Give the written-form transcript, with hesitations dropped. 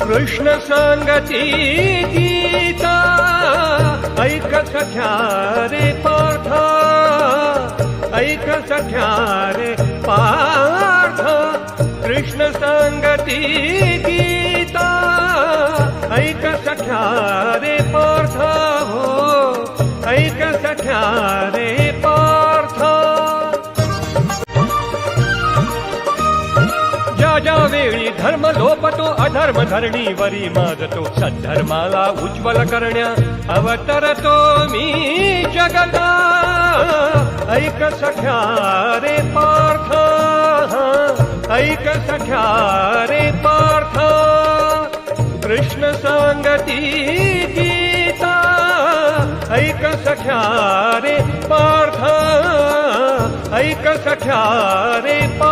कृष्ण सांगती गीता ऐक सख्या रे पार्थ, ऐक सख्या रे पार्थ. कृष्ण सांगती गीता ऐक सख्या रे पार्थ, हो ऐक सख्या रे पार्थ. ज्या ज्या वेळी धर्म लोपतो अधर्म धरणीवरी माजतो, सद्धर्माला उज्ज्वल करण्या अवतरतो मी जगता. ऐक सख्या रे पार्थ, ऐक सख्या रे पार्थ. कृष्ण सांगती गीता ऐक सख्या रे पार्थ, ऐक सख्या रे पार्थ.